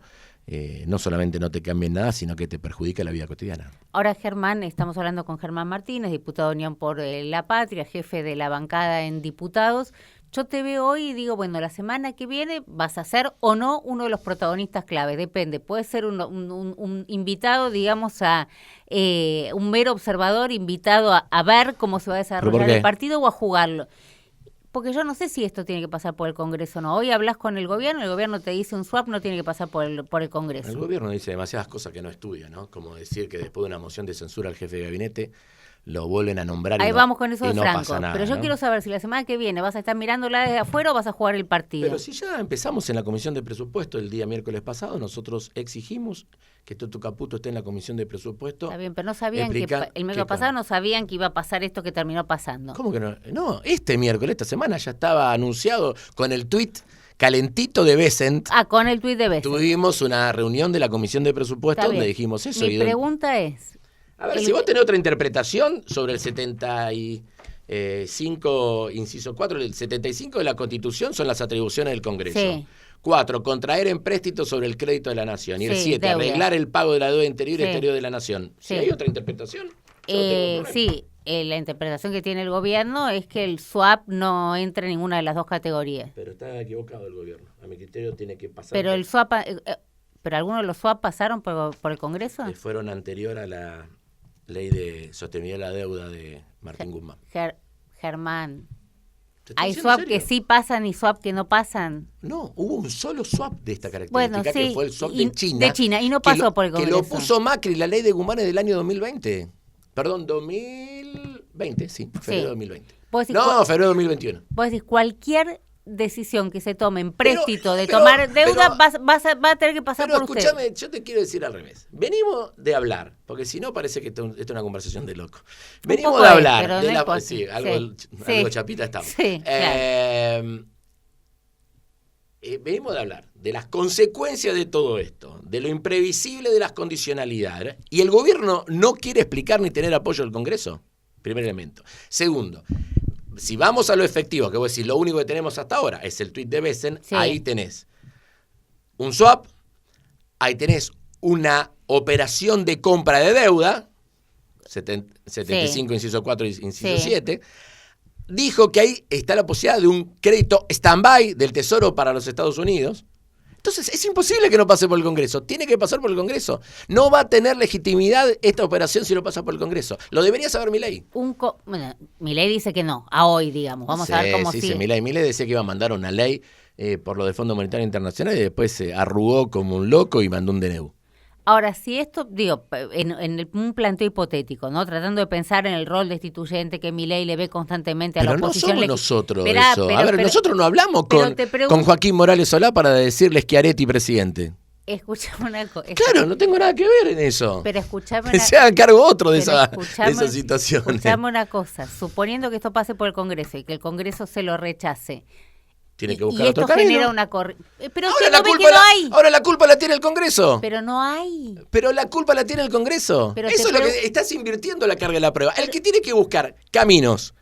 no solamente no te cambia nada, sino que te perjudica la vida cotidiana. Ahora, Germán, estamos hablando con Germán Martínez, diputado de Unión por la Patria, jefe de la bancada en diputados. Yo te veo hoy y digo, bueno, la semana que viene vas a ser o no uno de los protagonistas clave, depende. Puede ser un invitado, digamos, un mero observador invitado a ver cómo se va a desarrollar el partido o a jugarlo. Porque yo no sé si esto tiene que pasar por el Congreso o no. Hoy hablas con el gobierno te dice un swap, no tiene que pasar por el Congreso. El gobierno dice demasiadas cosas que no estudia, ¿no? Como decir que después de una moción de censura al jefe de gabinete lo vuelven a nombrar. Ahí vamos con eso de Franco. Nada, pero yo quiero saber si la semana que viene vas a estar mirándola desde afuera o vas a jugar el partido. Pero si ya empezamos en la comisión de presupuesto el día miércoles pasado, nosotros exigimos que Toto Caputo esté en la comisión de presupuesto. Está bien, pero no sabían que el miércoles pasado no sabían que iba a pasar esto que terminó pasando. ¿Cómo que no? No, este miércoles, esta semana ya estaba anunciado con el tuit calentito de Bessent. Con el tuit de Bessent. Tuvimos una reunión de la comisión de presupuesto donde dijimos eso. Mi pregunta es... A ver, si vos tenés otra interpretación sobre el 70 y 5, inciso 4, el 75 de la Constitución son las atribuciones del Congreso. Sí. 4, contraer empréstitos sobre el crédito de la nación. Y el Sí, 7, deuda. arreglar el pago de la deuda interior y Sí. exterior de la nación. Sí. ¿Hay otra interpretación? Yo no tengo problema. Sí, la interpretación que tiene el gobierno es que el swap no entra en ninguna de las dos categorías. Pero está equivocado el gobierno. A mi criterio tiene que pasar. Pero el swap, pero algunos de los swap pasaron por el Congreso. Fueron anterior a la ley de sostenibilidad de la deuda de Martín Guzmán. Germán, ¿Te estoy hay diciendo swap en serio? que sí pasan y swap que no pasan. No, hubo un solo swap de esta característica, Bueno, sí, que fue el swap y- de China. de China, y no que pasó lo- por el Que lo Congreso. puso Macri, la ley de Guzmán es del año 2020. Perdón, 2020, sí, febrero de 2020. Vos decís, No, febrero de 2021. Vos decís, cualquier decisión que se tome en préstito de pero- tomar deuda pero- va a tener que pasar Pero por usted. escúchame, yo te quiero decir al revés. Venimos de hablar, porque si no parece que esto es una conversación de loco. Venimos poco de es, hablar pero de no la... importa. Sí, Sí. algo chapita estamos. Sí, Venimos de hablar de las consecuencias de todo esto, de lo imprevisible de las condicionalidades, y el gobierno no quiere explicar ni tener apoyo del Congreso. Primer elemento. Segundo, si vamos a lo efectivo, que vos decís, lo único que tenemos hasta ahora es el tuit de Besen, Sí. ahí tenés un swap, ahí tenés una operación de compra de deuda, 75, inciso 4, inciso Sí. 7, dijo que ahí está la posibilidad de un crédito stand-by del Tesoro para los Estados Unidos. Entonces es imposible que no pase por el Congreso, tiene que pasar por el Congreso. No va a tener legitimidad esta operación si no pasa por el Congreso. Lo debería saber Milei. Bueno, Milei dice que no, a hoy, digamos. Vamos a ver cómo sí, sigue. Milei decía que iba a mandar una ley por lo del Fondo Monetario Internacional y después se arrugó como un loco y mandó un DNU. Ahora, si esto, digo, un planteo hipotético, ¿no? Tratando de pensar en el rol destituyente que Milei le ve constantemente a Pero la no oposición. somos nosotros Esperá, eso. pero- a ver, pero- nosotros no hablamos pero te pregunto- con Joaquín Morales Solá para decirles Schiaretti presidente. Escuchame una cosa. Claro, no tengo nada que ver en eso. Pero escuchame Que una, se hagan cargo otro de pero esa situación. Escuchame una cosa. Suponiendo que esto pase por el Congreso y que el Congreso se lo rechace. Tiene que y buscar esto otro camino. genera una pero Ahora que la no ve culpa que no hay. ahora la culpa la tiene el Congreso. Pero no hay. Pero la culpa la tiene el Congreso. Pero Eso te es lo que estás invirtiendo la carga de la prueba. El que tiene que buscar caminos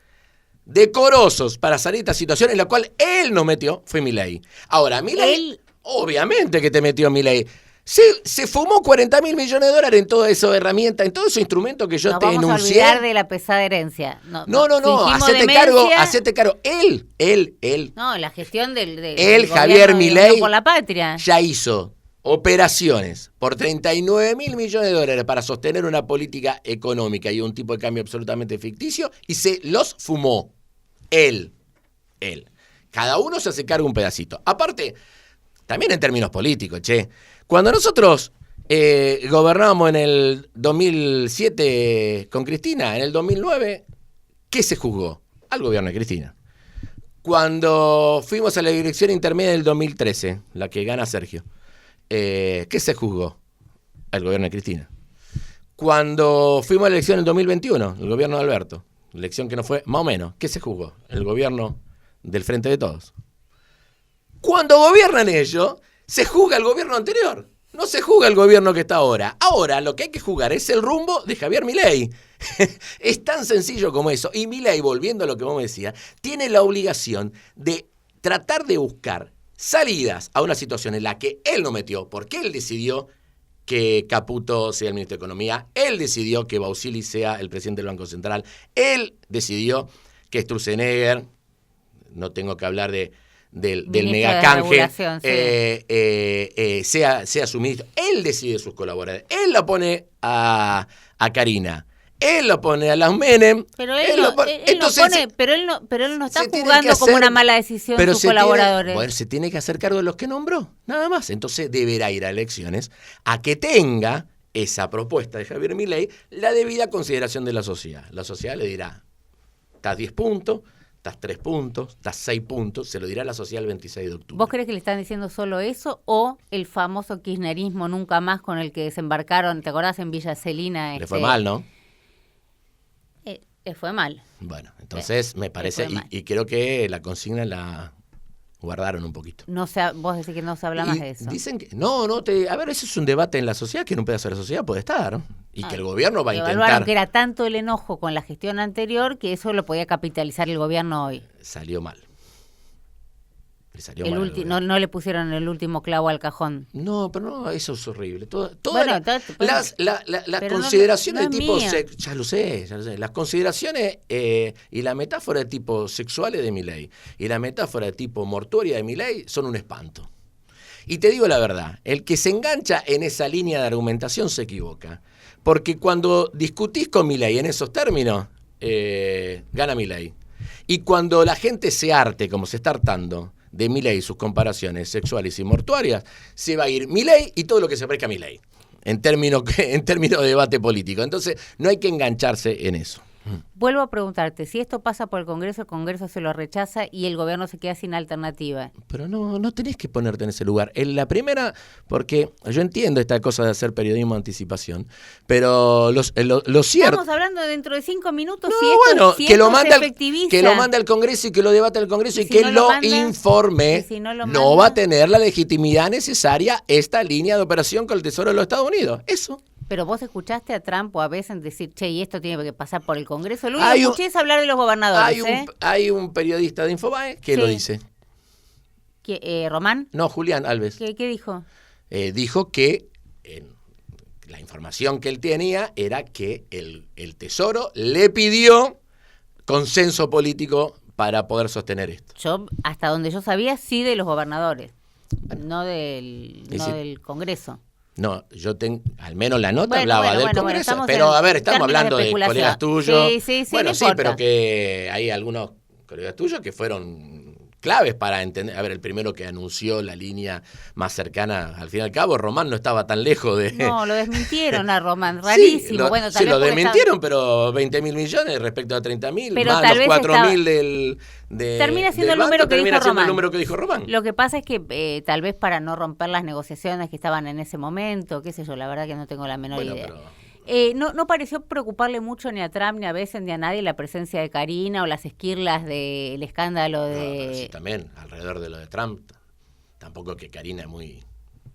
decorosos para salir de esta situación en la cual él nos metió fue Milei. Ahora, Milei, obviamente que te metió Milei. Se fumó 40 mil millones de dólares en toda esa herramienta, en todos esos instrumentos que yo Nos te vamos a enuncié. olvidar de la pesada herencia. No, fingimos hacete demencia. cargo. Él. No, la gestión del Él, del Javier gobierno de Milei, Unión por la Patria. ya hizo operaciones por 39 mil millones de dólares para sostener una política económica y un tipo de cambio absolutamente ficticio y se los fumó. Él. Cada uno se hace cargo un pedacito. Aparte, también en términos políticos, cuando nosotros gobernábamos en el 2007 con Cristina, en el 2009, ¿qué se juzgó? Al gobierno de Cristina. Cuando fuimos a la dirección intermedia del 2013, la que gana Sergio, ¿qué se juzgó? Al gobierno de Cristina. Cuando fuimos a la elección en el 2021, el gobierno de Alberto, elección que no fue más o menos, ¿qué se juzgó? El gobierno del Frente de Todos. Cuando gobiernan ellos, se juzga el gobierno anterior. No se juzga el gobierno que está ahora. Ahora lo que hay que jugar es el rumbo de Javier Milei. Es tan sencillo como eso. Y Milei, volviendo a lo que vos me decías, tiene la obligación de tratar de buscar salidas a una situación en la que él no metió, porque él decidió que Caputo sea el ministro de Economía, él decidió que Bausili sea el presidente del Banco Central, él decidió que Sturzenegger, no tengo que hablar del Ministro megacanje, de Regulación, sí. sea su ministro. Él decide sus colaboradores. Él la pone a Karina. Él lo pone a las Menem. Pero él no pone, pero él no está se tiene jugando que como hacer- una mala decisión pero sus se colaboradores. Bueno, se tiene que hacer cargo de los que nombró, nada más. Entonces deberá ir a elecciones a que tenga esa propuesta de Javier Milei la debida consideración de la sociedad. La sociedad le dirá, estás 10 puntos, estás 3 puntos, estás 6 puntos, se lo dirá la sociedad el 26 de octubre. ¿Vos crees que le están diciendo solo eso o el famoso kirchnerismo nunca más con el que desembarcaron, te acordás, en Villa Celina? Le fue mal, ¿no? Le fue mal. Bueno, entonces me parece, fue mal. y creo que la consigna la guardaron un poquito. No vos decís que no se habla más Y de eso. dicen que, a ver, eso es un debate en la sociedad, que en un pedazo de la sociedad puede estar. Y que el gobierno va a evaluaron intentar... que era tanto el enojo con la gestión anterior que eso lo podía capitalizar el gobierno hoy. Salió mal. Le salió El mal al no, gobierno. no le pusieron el último clavo al cajón. No, pero no, eso es horrible. Bueno, Las pero consideraciones no de es tipo mía. ya lo sé. Las consideraciones y la metáfora de tipo sexuales de Milei y la metáfora de tipo mortuoria de Milei son un espanto. Y te digo la verdad, el que se engancha en esa línea de argumentación se equivoca. Porque cuando discutís con Milei en esos términos, gana Milei. Y cuando la gente se harte, como se está hartando, de Milei y sus comparaciones sexuales y mortuarias, se va a ir Milei y todo lo que se parezca a Milei, en términos de debate político. Entonces, no hay que engancharse en eso. Vuelvo a preguntarte, si esto pasa por el Congreso se lo rechaza y el gobierno se queda sin alternativa. Pero no tenés que ponerte en ese lugar. En la primera, porque yo entiendo esta cosa de hacer periodismo de anticipación, pero lo cierto... Estamos hablando de dentro de 5 minutos No, si esto, bueno, si que esto lo mande se efectiviza. que lo mande al Congreso y que lo debata el Congreso y si que no lo manda, informe. y si no lo no manda, va a tener la legitimidad necesaria esta línea de operación con el Tesoro de los Estados Unidos. Eso. Pero vos escuchaste a Trump o a veces decir, che, y esto tiene que pasar por el Congreso. Lo único que Hay un- escuché es hablar de los gobernadores, hay un periodista de Infobae que Sí. lo dice. ¿Román? No, Julián Alves. ¿Qué dijo? Dijo que la información que él tenía era que el Tesoro le pidió consenso político para poder sostener esto. Yo, hasta donde yo sabía, sí de los gobernadores, no Y no sí. del Congreso. No, yo tengo, al menos la nota Bueno, hablaba del bueno, Congreso, estamos pero en a ver, estamos términos hablando de de especulación. colegas tuyos. Sí, Bueno, no sí, importa. pero que hay algunos colegas tuyos que fueron claves para entender. A ver, el primero que anunció la línea más cercana, al fin y al cabo, Román no estaba tan lejos de... No, lo desmintieron a Román, Sí, rarísimo. Bueno, tal sí, vez lo porque desmintieron, pero 20.000 millones respecto a 30.000, Pero más tal los vez 4.000 del termina siendo del el número banco, que dijo termina siendo Román. el número que dijo Román. Lo que pasa es que tal vez para no romper las negociaciones que estaban en ese momento, qué sé yo, la verdad que no tengo la menor Bueno, idea. pero... No pareció preocuparle mucho ni a Trump, ni a Bessent, ni a nadie la presencia de Karina o las esquirlas del escándalo No, pero sí, de... también, alrededor de lo de Trump, tampoco que Karina es muy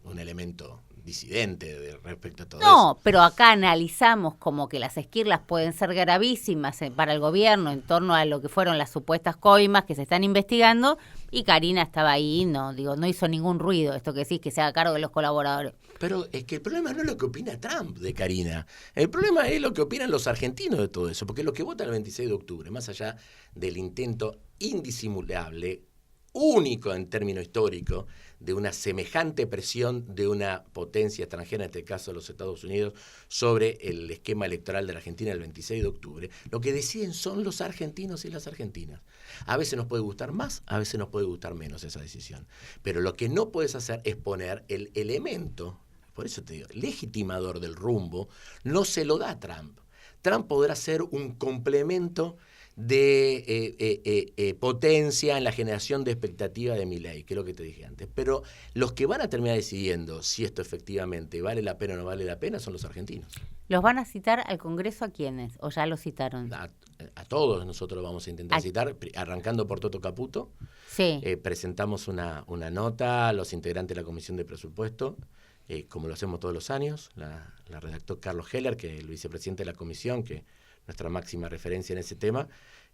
un elemento disidente respecto a todo eso. No, pero acá analizamos como que las esquirlas pueden ser gravísimas para el gobierno en torno a lo que fueron las supuestas coimas que se están investigando y Karina estaba ahí, no hizo ningún ruido, esto que decís que se haga cargo de los colaboradores. Pero es que el problema no es lo que opina Trump de Karina. El problema es lo que opinan los argentinos de todo eso. Porque lo que vota el 26 de octubre, más allá del intento indisimulable, único en términos históricos, de una semejante presión de una potencia extranjera, en este caso los Estados Unidos, sobre el esquema electoral de la Argentina el 26 de octubre, lo que deciden son los argentinos y las argentinas. A veces nos puede gustar más, a veces nos puede gustar menos esa decisión. Pero lo que no puedes hacer es poner el elemento, por eso te digo, legitimador del rumbo, no se lo da Trump. Trump podrá ser un complemento de potencia en la generación de expectativa de Milei, que es lo que te dije antes. Pero los que van a terminar decidiendo si esto efectivamente vale la pena o no vale la pena son los argentinos. ¿Los van a citar al Congreso a quiénes? ¿O ya los citaron? A todos nosotros vamos a intentar citar, arrancando por Toto Caputo. Sí. Presentamos una nota a los integrantes de la Comisión de Presupuesto, como lo hacemos todos los años. La redactó Carlos Heller, que es el vicepresidente de la Comisión, que nuestra máxima referencia en ese tema,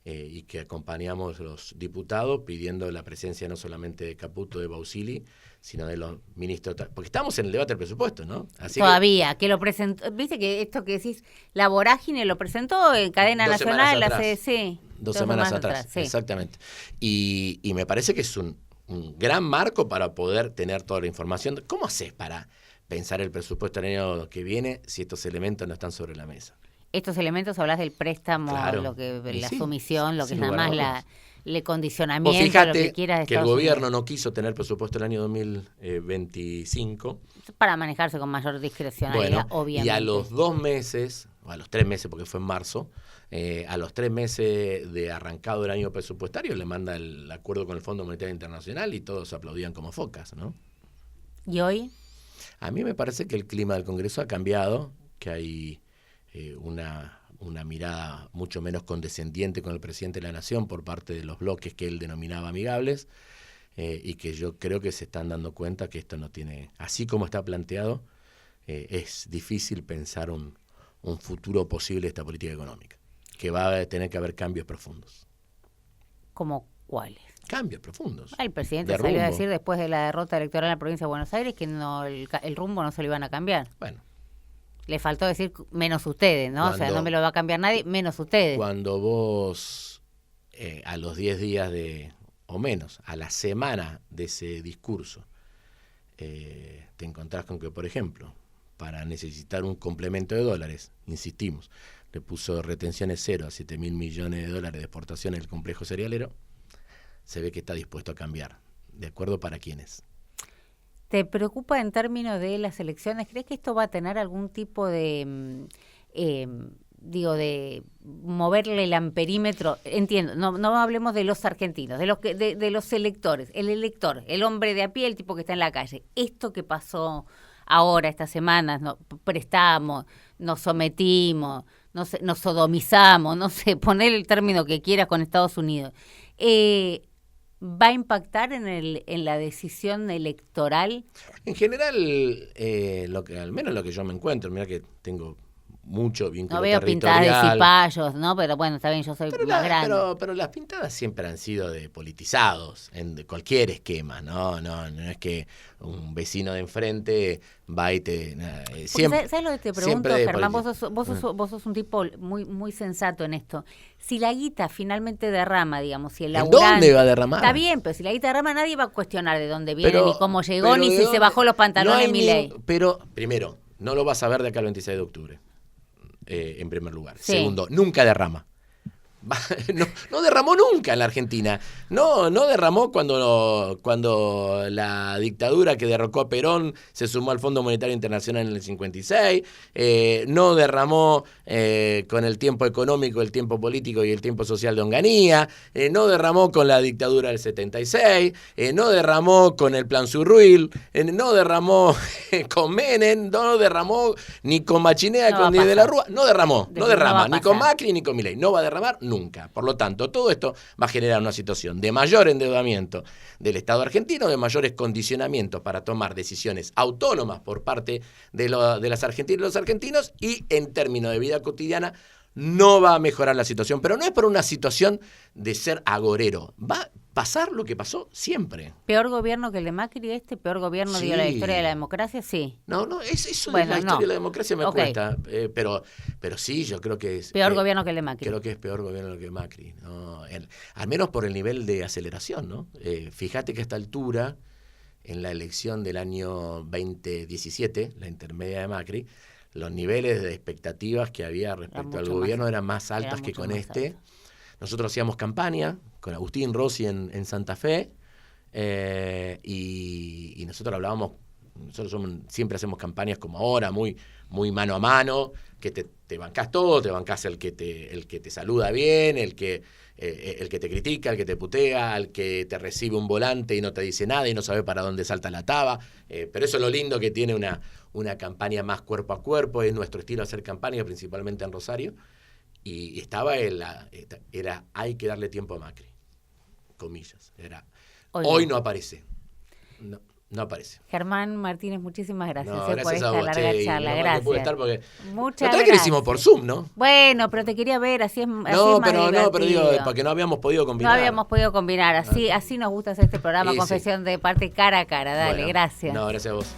y que acompañamos los diputados pidiendo la presencia no solamente de Caputo, de Bausili, sino de los ministros, porque estamos en el debate del presupuesto, ¿no? Así Todavía, que lo presentó, viste que esto que decís, la vorágine lo presentó en cadena nacional, hace dos semanas atrás, sí. Exactamente. Y me parece que es un gran marco para poder tener toda la información. ¿Cómo haces para pensar el presupuesto el año que viene si estos elementos no están sobre la mesa? Estos elementos, hablas del préstamo, Claro. la Sí, sumisión, lo que es sin nada lugar a más dudas. el condicionamiento, Vos fíjate lo que quieras de que el Estados gobierno Unidos, no quiso tener presupuesto el año 2025. para manejarse con mayor discrecionalidad, Bueno, obviamente. y a los 2 meses, o a los 3 meses, porque fue en marzo, a los 3 meses de arrancado del año presupuestario le manda el acuerdo con el Fondo Monetario Internacional y todos aplaudían como focas, ¿no? ¿Y hoy? A mí me parece que el clima del Congreso ha cambiado, que hay una mirada mucho menos condescendiente con el presidente de la Nación por parte de los bloques que él denominaba amigables, y que yo creo que se están dando cuenta que esto no tiene, así como está planteado, es difícil pensar un un futuro posible de esta política económica, que va a tener que haber cambios profundos. ¿Cómo cuáles? Cambios profundos. El presidente salió a decir después de la derrota electoral en la provincia de Buenos Aires que no el rumbo no se lo iban a cambiar. Bueno. Le faltó decir menos ustedes, ¿no? O sea, no me lo va a cambiar nadie, menos ustedes. Cuando vos, a los 10 días o menos, a la semana de ese discurso, te encontrás con que, por ejemplo, para necesitar un complemento de dólares, insistimos, le puso retenciones cero a 7.000 millones de dólares de exportación en el complejo cerealero, se ve que está dispuesto a cambiar. ¿De acuerdo para quiénes? ¿Te preocupa en términos de las elecciones? ¿Crees que esto va a tener algún tipo de, de moverle el amperímetro? Entiendo, no hablemos de los argentinos, de los electores, el elector, el hombre de a pie, el tipo que está en la calle. Esto que pasó ahora, estas semanas, prestamos, nos sometimos, nos sodomizamos, no sé, poner el término que quieras con Estados Unidos. ¿Va a impactar en la decisión electoral? En general, al menos lo que yo me encuentro, mira que tengo mucho vínculo territorial. No veo pintadas de cipayos, ¿no? Pero bueno, está bien, yo soy más grande. Pero las pintadas siempre han sido de politizados, en cualquier esquema, ¿no? No es que un vecino de enfrente va y te... siempre, ¿sabes lo que te pregunto, Germán? Vos sos un tipo muy, muy sensato en esto. Si la guita finalmente derrama, digamos, si el laburante... ¿Dónde va a derramar? Está bien, pero si la guita derrama, nadie va a cuestionar de dónde viene, ni cómo llegó, ni si se bajó los pantalones Milei. Pero, primero, no lo vas a ver de acá al 26 de octubre. En primer lugar. Sí. Segundo, nunca derrama. No derramó nunca en la Argentina. No derramó cuando la dictadura que derrocó a Perón se sumó al Fondo Monetario Internacional en el 56. No derramó con el tiempo económico, el tiempo político y el tiempo social de Onganía. No derramó con la dictadura del 76. No derramó con el Plan Surruil. No derramó con Menem. No derramó ni con Machinea, con Díaz de la Rúa. No derrama ni con Macri ni con Milei. No va a derramar nunca. Por lo tanto, todo esto va a generar una situación de mayor endeudamiento del Estado argentino, de mayores condicionamientos para tomar decisiones autónomas por parte de las argentinas y los argentinos, y en términos de vida cotidiana no va a mejorar la situación. Pero no es por una situación de ser agorero. Va a pasar lo que pasó siempre. ¿Peor gobierno que el de Macri peor gobierno de la historia de la democracia? Sí. No, eso de la historia de la democracia me cuesta. Pero sí, yo creo que es... Peor gobierno que el de Macri. Creo que es peor gobierno que Macri. ¿No? Al menos por el nivel de aceleración, ¿no? Fíjate que a esta altura, en la elección del año 2017, la intermedia de Macri, los niveles de expectativas que había respecto al gobierno eran más altas que con este. Altas. Nosotros hacíamos campaña con Agustín Rossi en Santa Fe, y nosotros hablábamos, siempre hacemos campañas como ahora, muy, muy mano a mano, que te bancás todo, te bancás el que te saluda bien, el que te critica, el que te putea, el que te recibe un volante y no te dice nada y no sabe para dónde salta la taba. Pero eso es lo lindo que tiene una campaña más cuerpo a cuerpo, es nuestro estilo hacer campaña, principalmente en Rosario. Y estaba era hay que darle tiempo a Macri, comillas. Hoy no aparece. No aparece. Germán Martínez, muchísimas gracias, gracias por esta larga charla. Gracias. Pude estar porque muchas gracias. Que lo hicimos por Zoom, ¿no? Bueno, pero te quería ver, así es más pero digo, porque no habíamos podido combinar. Así nos gusta hacer este programa, confesión de parte cara a cara. Dale, gracias. Gracias a vos.